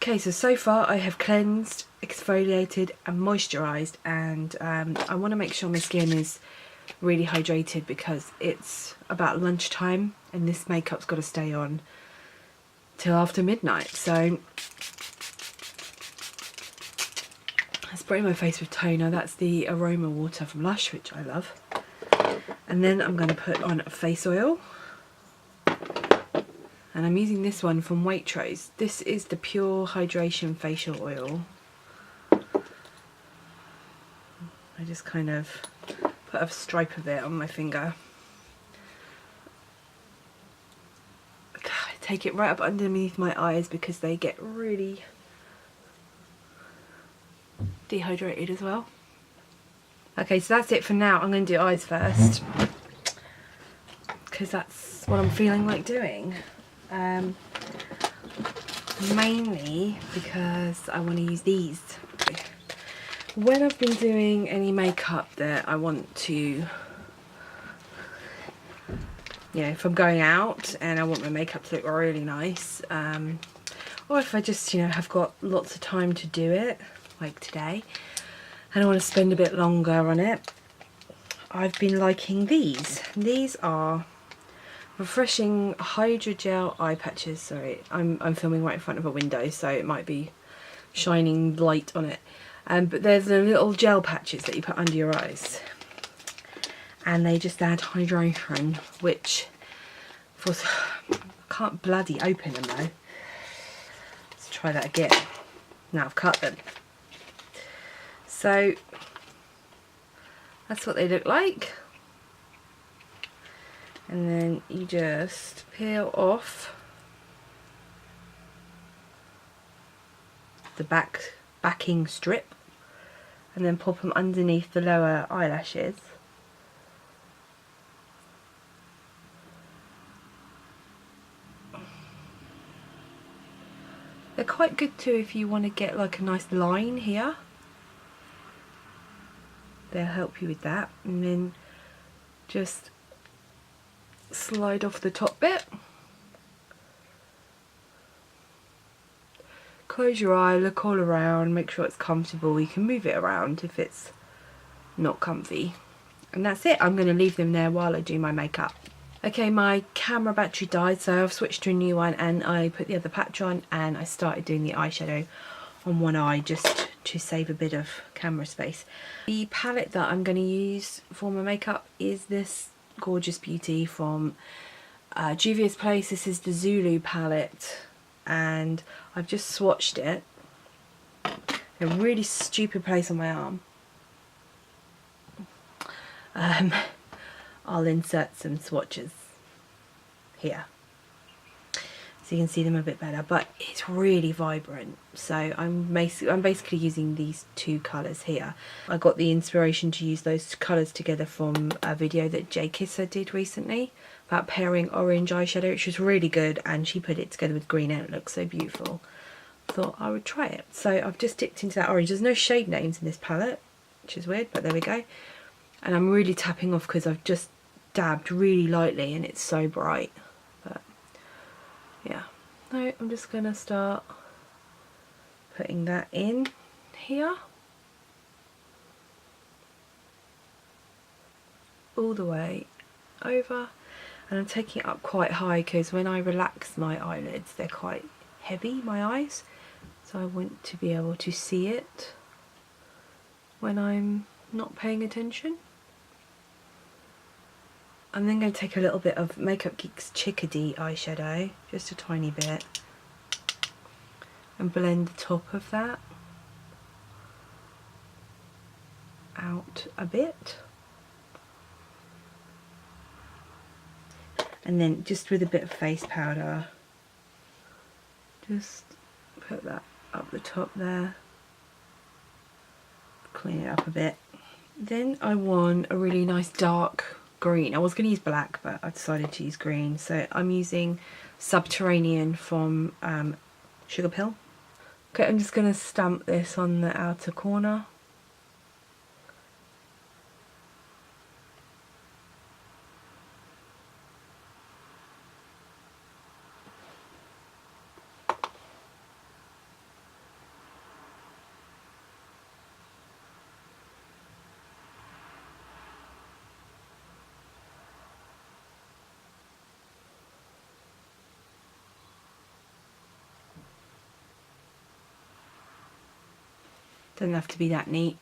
Okay, so far I have cleansed, exfoliated and moisturised, and I want to make sure my skin is really hydrated because it's about lunchtime and this makeup's got to stay on till after midnight. So I spray my face with toner. That's the Aroma water from Lush, which I love. And then I'm going to put on a face oil. And I'm using this one from Waitrose. This is the Pure Hydration Facial Oil. I just kind of put a stripe of it on my finger. I take it right up underneath my eyes because they get really dehydrated as well. Okay, so that's it for now. I'm going to do eyes first because that's what I'm feeling like doing. Mainly because I want to use these. When I've been doing any makeup that I want to, you know, if I'm going out and I want my makeup to look really nice, or if I just, you know, have got lots of time to do it, like today, and I want to spend a bit longer on it, I've been liking these. These are refreshing hydrogel eye patches. Sorry, I'm filming right in front of a window, so it might be shining light on it. But there's the little gel patches that you put under your eyes, and they just add hydration, which I can't bloody open them though. Let's try that again. Now I've cut them. So that's what they look like. And then you just peel off the backing strip and then pop them underneath the lower eyelashes. They're quite good too if you want to get like a nice line here. They'll help you with that. And then just slide off the top bit. Close your eye, look all around, make sure it's comfortable. You can move it around if it's not comfy. And that's it. I'm going to leave them there while I do my makeup. Okay, my camera battery died, so I've switched to a new one and I put the other patch on and I started doing the eyeshadow on one eye just to save a bit of camera space. The palette that I'm going to use for my makeup is this gorgeous beauty from Juvia's place. This is the Zulu palette and I've just swatched it. A really stupid place on my arm. I'll insert some swatches here so you can see them a bit better, but it's really vibrant. So I'm basically using these two colours here. I got the inspiration to use those colours together from a video that Jay Kisser did recently about pairing orange eyeshadow, which was really good, and she put it together with green and it looks so beautiful. Thought I would try it. So I've just dipped into that orange. There's no shade names in this palette, which is weird, but there we go. And I'm really tapping off because I've just dabbed really lightly and it's so bright. But yeah, no, I'm just going to start putting that in here. All the way over. And I'm taking it up quite high because when I relax my eyelids, they're quite heavy, my eyes. So I want to be able to see it when I'm not paying attention. I'm then going to take a little bit of Makeup Geek's Chickadee eyeshadow, just a tiny bit, and blend the top of that out a bit. And then just with a bit of face powder, just put that up the top there, clean it up a bit. Then I want a really nice dark green. I was going to use black, but I decided to use green. So I'm using Subterranean from Sugarpill. Okay, I'm just going to stamp this on the outer corner. Doesn't have to be that neat.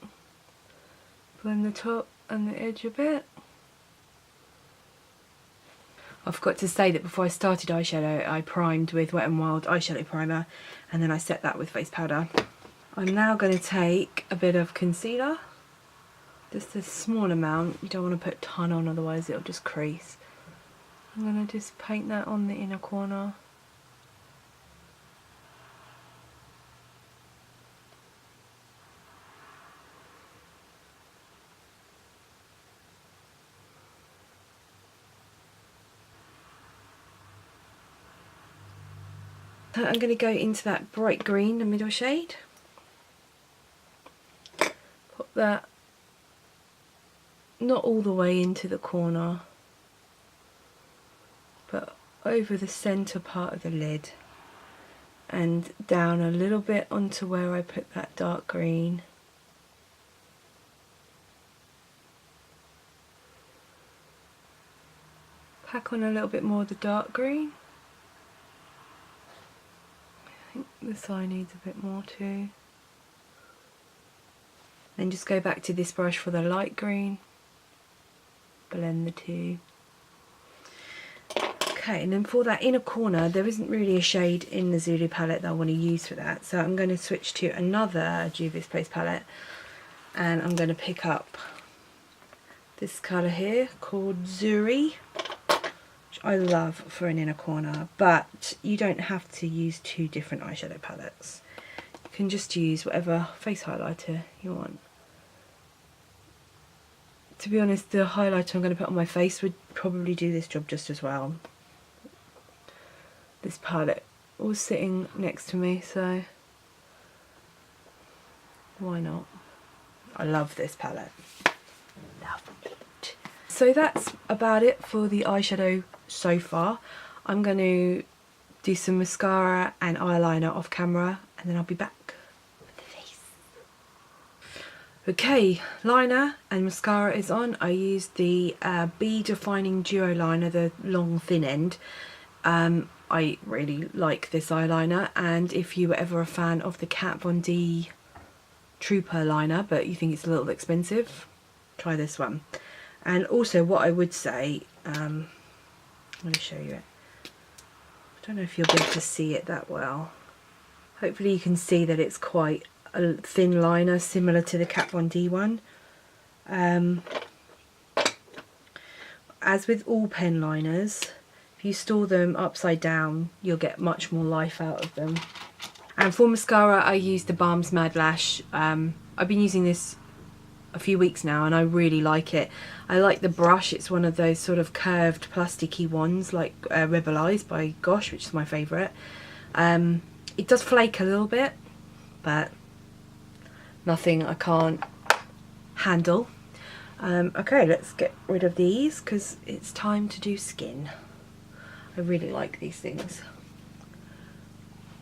Blend the top and the edge a bit. I forgot to say that before I started eyeshadow, I primed with Wet n Wild eyeshadow primer, and then I set that with face powder. I'm now going to take a bit of concealer, just a small amount. You don't want to put a ton on, otherwise it'll just crease. I'm going to just paint that on the inner corner. So I'm going to go into that bright green, the middle shade. Put that not all the way into the corner, but over the centre part of the lid and down a little bit onto where I put that dark green. Pack on a little bit more of the dark green. I think this eye needs a bit more too. Then just go back to this brush for the light green. Blend the two. Okay, and then for that inner corner, there isn't really a shade in the Zulu palette that I want to use for that. So I'm going to switch to another Juvia's Place palette. And I'm going to pick up this colour here called Zuri, which I love for an inner corner, but you don't have to use two different eyeshadow palettes. You can just use whatever face highlighter you want. To be honest, the highlighter I'm going to put on my face would probably do this job just as well. This palette was sitting next to me, so why not? I love this palette. Love it. So that's about it for the eyeshadow so far. I'm going to do some mascara and eyeliner off camera, and then I'll be back with the face. Okay, liner and mascara is on. I used the B Defining Duo liner, the long thin end. I really like this eyeliner, and if you were ever a fan of the Kat Von D Trooper liner but you think it's a little expensive, try this one. And also what I would say, I'm going to show you it. I don't know if you'll be able to see it that well. Hopefully you can see that it's quite a thin liner, similar to the Kat Von D one. As with all pen liners, if you store them upside down, you'll get much more life out of them. And for mascara, I use TheBalm's Mad Lash. I've been using this a few weeks now and I really like it. I like the brush. It's one of those sort of curved plasticky ones like Rebel Eyes by Gosh, which is my favourite. It does flake a little bit, but nothing I can't handle. Okay, let's get rid of these because it's time to do skin. I really like these things.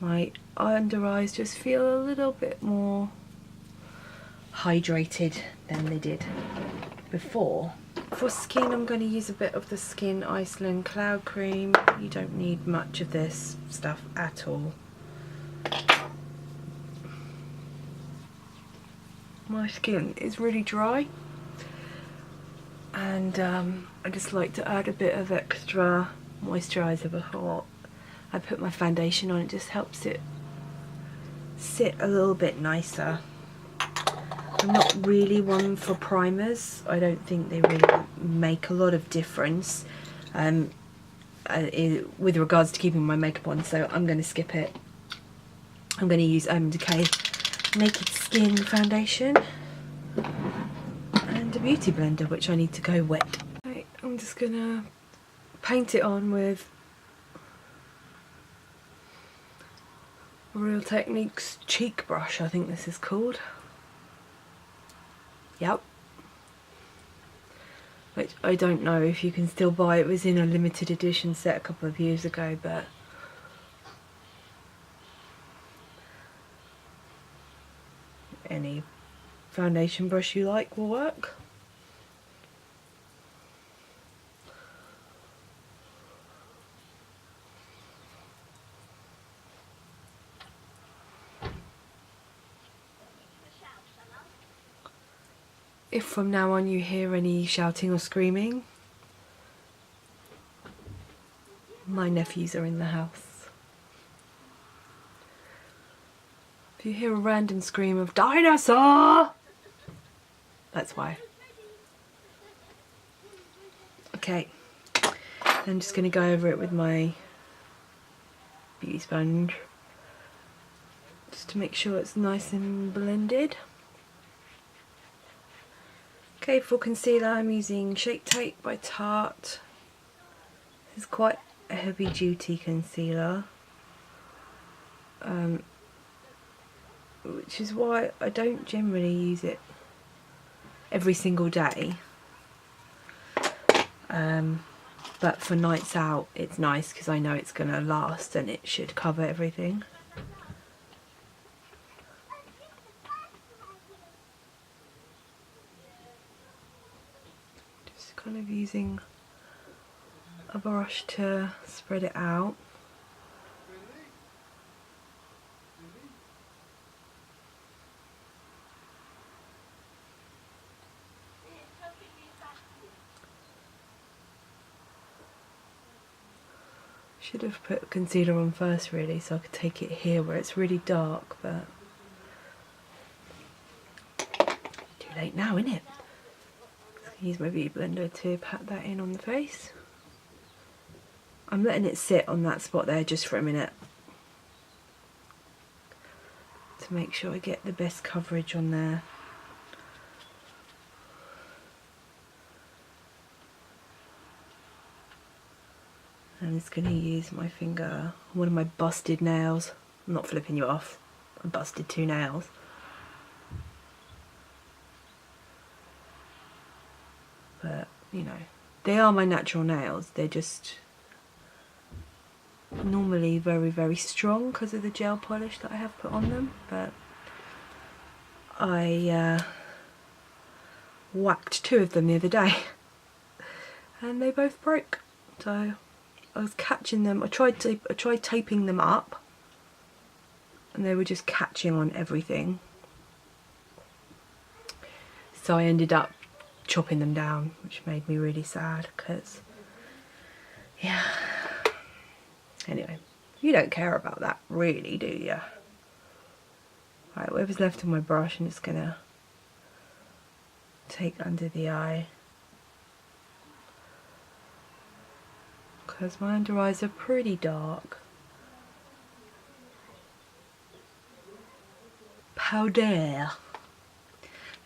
My under eyes just feel a little bit more hydrated than they did before. For skin, I'm going to use a bit of the Skin Iceland Cloud Cream. You don't need much of this stuff at all. My skin is really dry, and I just like to add a bit of extra moisturiser before I put my foundation on. It just helps it sit a little bit nicer. I'm not really one for primers. I don't think they really make a lot of difference with regards to keeping my makeup on, so I'm going to skip it. I'm going to use Decay Naked Skin Foundation and a beauty blender, which I need to go wet. Right, I'm just going to paint it on with Real Techniques cheek brush, I think this is called. Yep. Which I don't know if you can still buy. It was in a limited edition set a couple of years ago, but any foundation brush you like will work. if from now on you hear any shouting or screaming, my nephews are in the house. If you hear a random scream of dinosaur, that's why. Okay, I'm just going to go over it with my beauty sponge just to make sure it's nice and blended. Okay, for concealer I'm using Shape Tape by Tarte. This is quite a heavy duty concealer, which is why I don't generally use it every single day. But for nights out it's nice because I know it's going to last and it should cover everything. Just kind of using a brush to spread it out. Should have put concealer on first really, so I could take it here where it's really dark, but too late now, innit? Use my beauty blender to pat that in on the face. I'm letting it sit on that spot there just for a minute to make sure I get the best coverage on there. I'm just going to use my finger, one of my busted nails. I'm not flipping you off, I busted 2 nails. But, you know, they are my natural nails. They're just normally very, very strong because of the gel polish that I have put on them. But I whacked 2 of them the other day and they both broke. So I was catching them. I tried taping them up and they were just catching on everything. So I ended up chopping them down, which made me really sad because, yeah. Anyway, you don't care about that really, do you? Right, whatever's left of my brush, I'm just gonna take under the eye because my under eyes are pretty dark. Powder.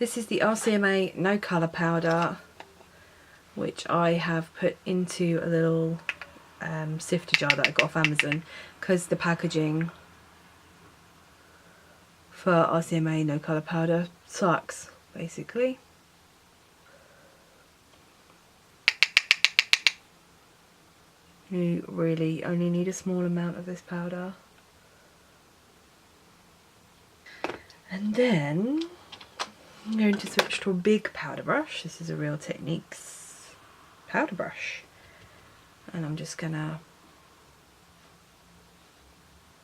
This is the RCMA No Colour Powder, which I have put into a little sifter jar that I got off Amazon because the packaging for RCMA No Colour Powder sucks, basically. You really only need a small amount of this powder. And then I'm going to switch to a big powder brush. This is a Real Techniques powder brush. And I'm just gonna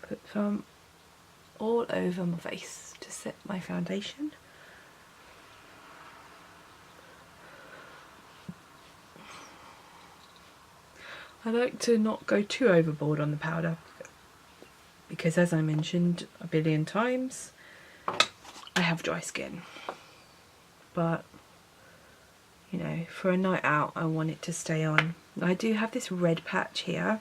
put some all over my face to set my foundation. I like to not go too overboard on the powder because, as I mentioned a billion times, I have dry skin. But, you know, for a night out I want it to stay on. I do have this red patch here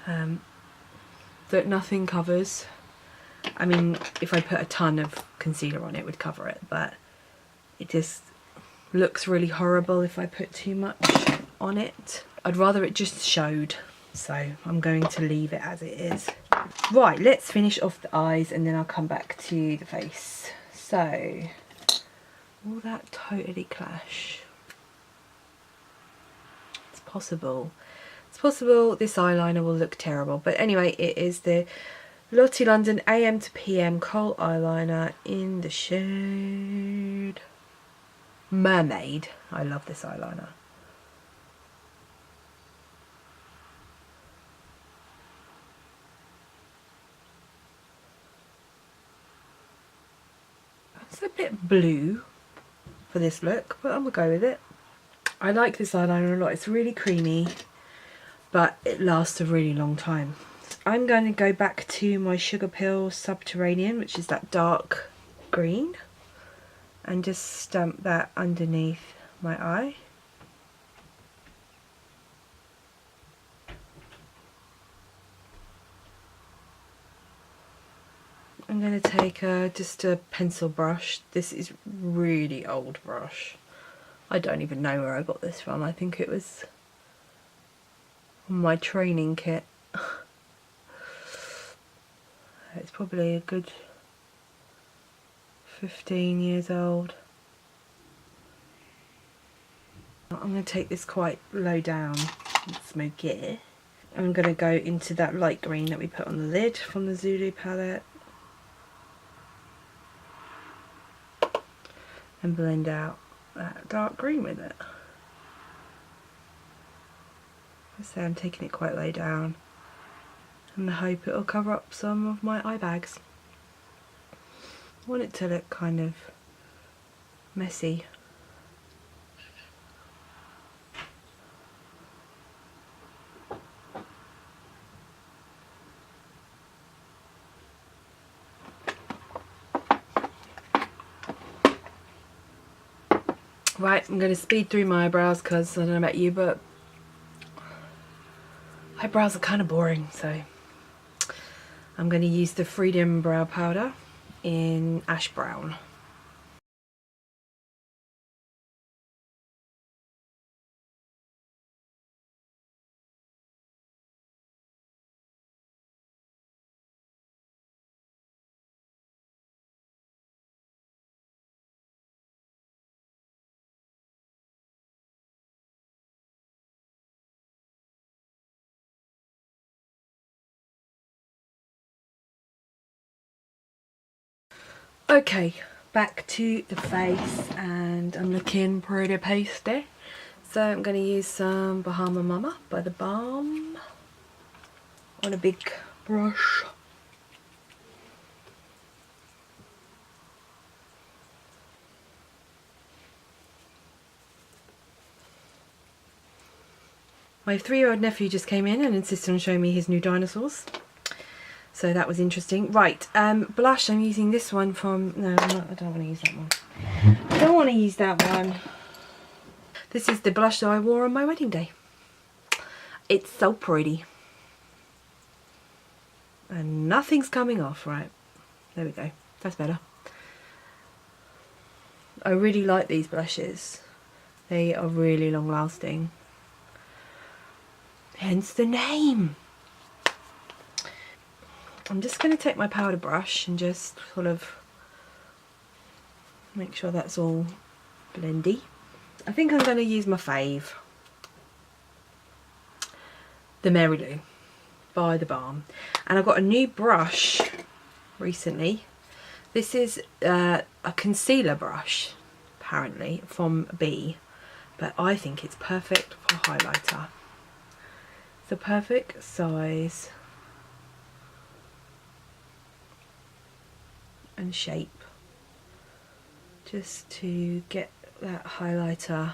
that nothing covers. I mean, if I put a ton of concealer on it, it would cover it, but it just looks really horrible if I put too much on it. I'd rather it just showed, so I'm going to leave it as it is. Right, let's finish off the eyes and then I'll come back to the face. So, will that totally clash? It's possible. It's possible this eyeliner will look terrible, but anyway, it is the Lottie London AM to PM Kohl eyeliner in the shade Mermaid. I love this eyeliner. It's a bit blue for this look, but I'm gonna go with it. I like this eyeliner a lot. It's really creamy, but it lasts a really long time. I'm going to go back to my Sugarpill Subterranean, which is that dark green, and just stamp that underneath my eye. I'm going to take just a pencil brush. This is really old brush. I don't even know where I got this from. I think it was on my training kit. It's probably a good 15 years old. I'm going to take this quite low down and smoke it. I'm going to go into that light green that we put on the lid from the Zulu palette and blend out that dark green with it. I say I'm taking it quite low down, and I hope it'll cover up some of my eye bags. I want it to look kind of messy. Right, I'm going to speed through my eyebrows because I don't know about you, but eyebrows are kind of boring, so I'm going to use the Freedom Brow Powder in Ash Brown. Okay, back to the face, and I'm looking pretty pasty. So I'm going to use some Bahama Mama by TheBalm on a big brush. My 3-year-old nephew just came in and insisted on showing me his new dinosaurs. So that was interesting. Right, blush, I'm using this one from... No, I don't want to use that one. I don't want to use that one. This is the blush that I wore on my wedding day. It's so pretty. And nothing's coming off, right? There we go. That's better. I really like these blushes. They are really long lasting. Hence the name. I'm just going to take my powder brush and just sort of make sure that's all blendy. I think I'm going to use my fave, the Mary Lou by TheBalm. And I've got a new brush recently. This is a concealer brush, apparently, from B, but I think it's perfect for highlighter. It's a perfect size and shape, just to get that highlighter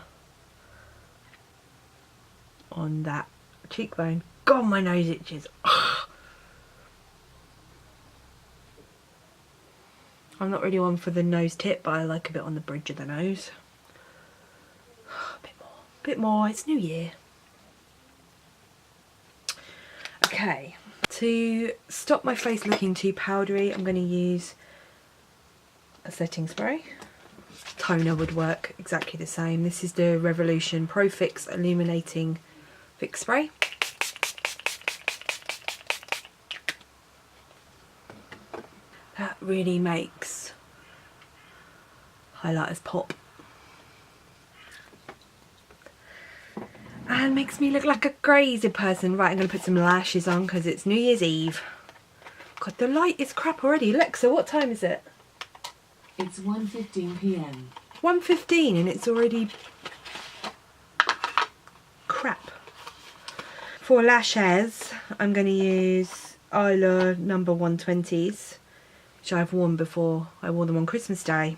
on that cheekbone. God, my nose itches. I'm not really one for the nose tip, but I like a bit on the bridge of the nose. A bit more, it's New Year. Okay, to stop my face looking too powdery, I'm going to use a setting spray. Toner would work exactly the same. This is the Revolution Pro Fix Illuminating Fix Spray. That really makes highlighters pop. And makes me look like a crazy person. Right, I'm going to put some lashes on because it's New Year's Eve. God, the light is crap already. Alexa, what time is it? It's 1:15 p.m. 1:15 and it's already crap. For lashes, I'm going to use Eyeliner number 120s, which I've worn before. I wore them on Christmas Day.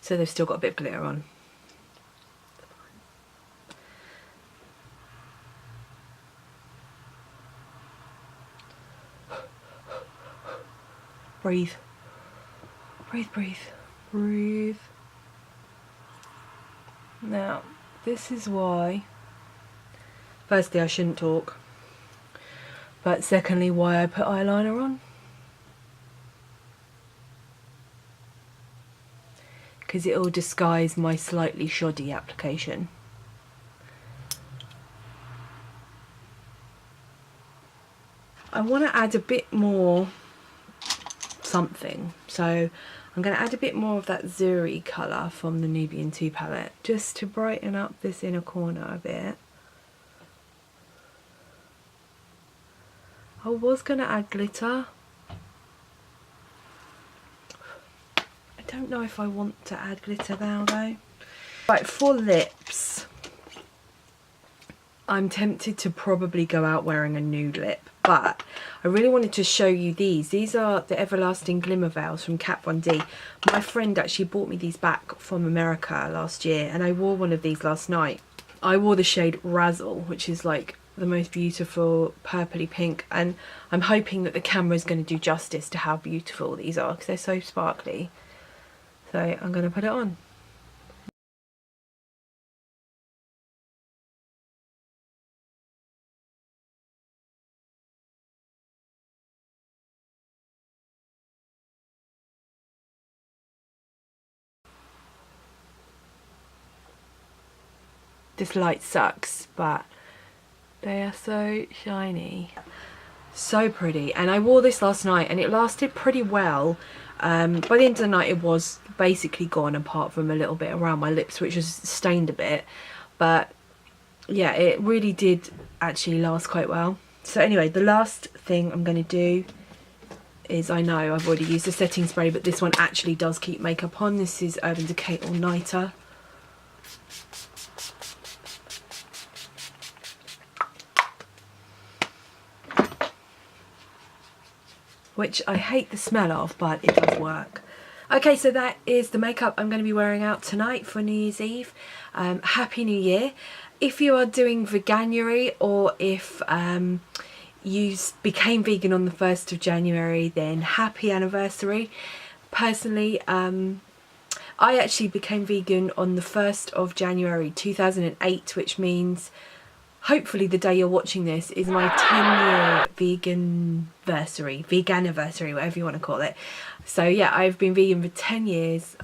So they've still got a bit of glitter on. Breathe. Breathe, breathe, breathe. Now, this is why, firstly, I shouldn't talk, but secondly, why I put eyeliner on. Because it will disguise my slightly shoddy application. I want to add a bit more something, so I'm going to add a bit more of that Zuri colour from the Nubian 2 palette, just to brighten up this inner corner a bit. I was going to add glitter. I don't know if I want to add glitter now though. Right, for lips, I'm tempted to probably go out wearing a nude lip, but I really wanted to show you these. These are the Everlasting Glimmer Veils from Kat Von D. My friend actually bought me these back from America last year, and I wore one of these last night. I wore the shade Razzle, which is like the most beautiful purpley pink, and I'm hoping that the camera is going to do justice to how beautiful these are because they're so sparkly. So I'm going to put it on. This light sucks, but they are so shiny, so pretty. And I wore this last night and it lasted pretty well. By the end of the night it was basically gone, apart from a little bit around my lips which was stained a bit, but yeah, it really did actually last quite well. So anyway, the last thing I'm going to do is, I know I've already used a setting spray, but this one actually does keep makeup on. This is Urban Decay All Nighter. Which I hate the smell of, but it does work. Okay, so that is the makeup I'm going to be wearing out tonight for New Year's Eve. Happy New Year. If you are doing Veganuary, or if you became vegan on the 1st of January, then happy anniversary. Personally, I actually became vegan on the 1st of January 2008, which means hopefully the day you're watching this is my 10-year veganiversary, whatever you want to call it. So yeah, I've been vegan for 10 years.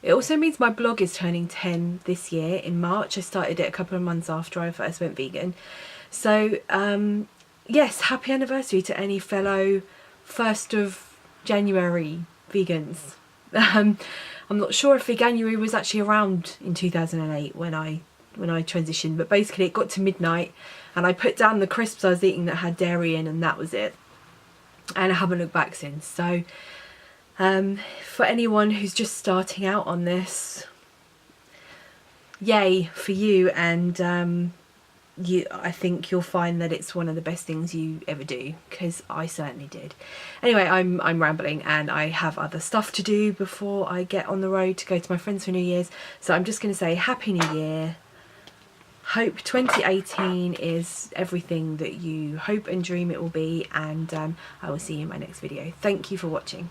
It also means my blog is turning 10 this year in March. I started it a couple of months after I first went vegan. So yes, happy anniversary to any fellow 1st of January vegans. I'm not sure if Veganuary was actually around in 2008 when I transitioned, but basically it got to midnight and I put down the crisps I was eating that had dairy in, and that was it, and I haven't looked back since. So for anyone who's just starting out on this, yay for you, and I think you'll find that it's one of the best things you ever do, because I certainly did. Anyway, I'm rambling and I have other stuff to do before I get on the road to go to my friends for New Year's, so I'm just going to say Happy New Year. Hope 2018 is everything that you hope and dream it will be, and I will see you in my next video. Thank you for watching.